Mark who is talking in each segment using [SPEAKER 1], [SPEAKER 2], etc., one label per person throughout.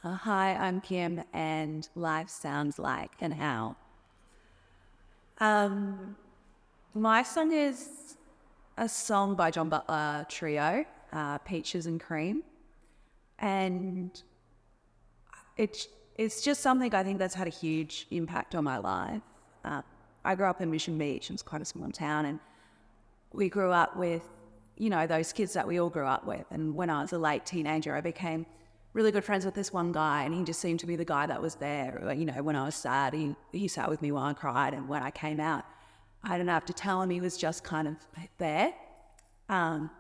[SPEAKER 1] Hi, I'm Kim, and life sounds like an owl. Um, my song is a song by John Butler Trio, Peaches and Cream, and it's just something I think that's had a huge impact on my life. Uh, I grew up in Mission Beach. It's quite a small town, and we grew up with, those kids that we all grew up with. And when I was a late teenager, I became really good friends with this one guy, and he just seemed to be the guy that was there. When I was sad, he sat with me while I cried, and when I came out, I didn't have to tell him. He was just kind of there. Um,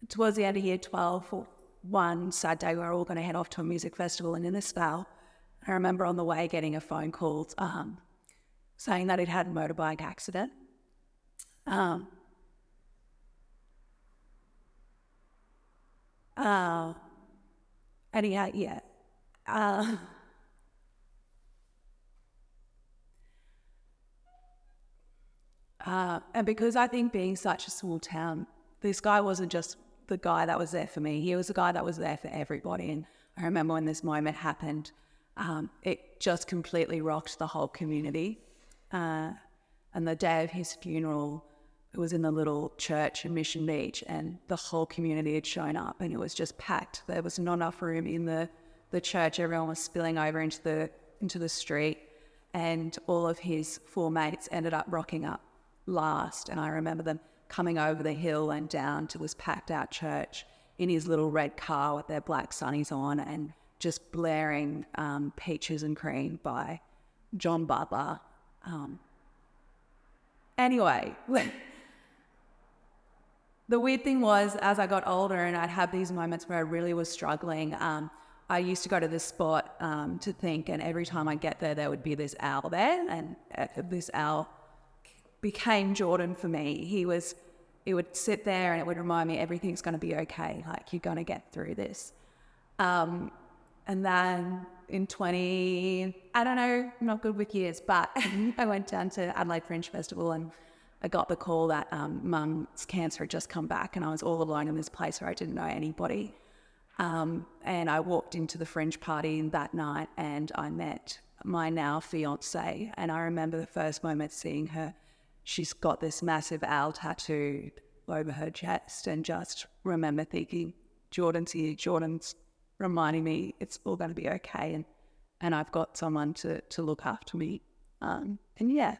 [SPEAKER 1] Towards the end of year 12, one sad day, we were all going to head off to a music festival in Innisfail. I remember on the way getting a phone call saying that he'd had a motorbike accident. Um, uh, and he had, yeah. Uh, and because I think being such a small town, this guy wasn't just the guy that was there for me. He was the guy that was there for everybody. And I remember when this moment happened, it just completely rocked the whole community. And the day of his funeral, it was in the little church in Mission Beach, and the whole community had shown up, and it was just packed. There was not enough room in the church. Everyone was spilling over into the street, and all of his four mates ended up rocking up last. And I remember them coming over the hill and down to this packed out church in his little red car with their black sunnies on, and just blaring Peaches and Cream by John Butler. Anyway, the weird thing was, as I got older and I'd have these moments where I really was struggling, I used to go to this spot to think, and every time I get there would be this owl there, and this owl became Jordan for me. It would sit there and it would remind me everything's going to be okay, like you're going to get through this. And then in I don't know, I'm not good with years, but I went down to Adelaide Fringe Festival, and I got the call that mum's cancer had just come back, and I was all alone in this place where I didn't know anybody. And I walked into the Fringe party that night, and I met my now fiance. And I remember the first moment seeing her. She's got this massive owl tattoo over her chest, and just remember thinking, Jordan's here, Jordan's reminding me it's all going to be okay, and I've got someone to look after me. And yeah,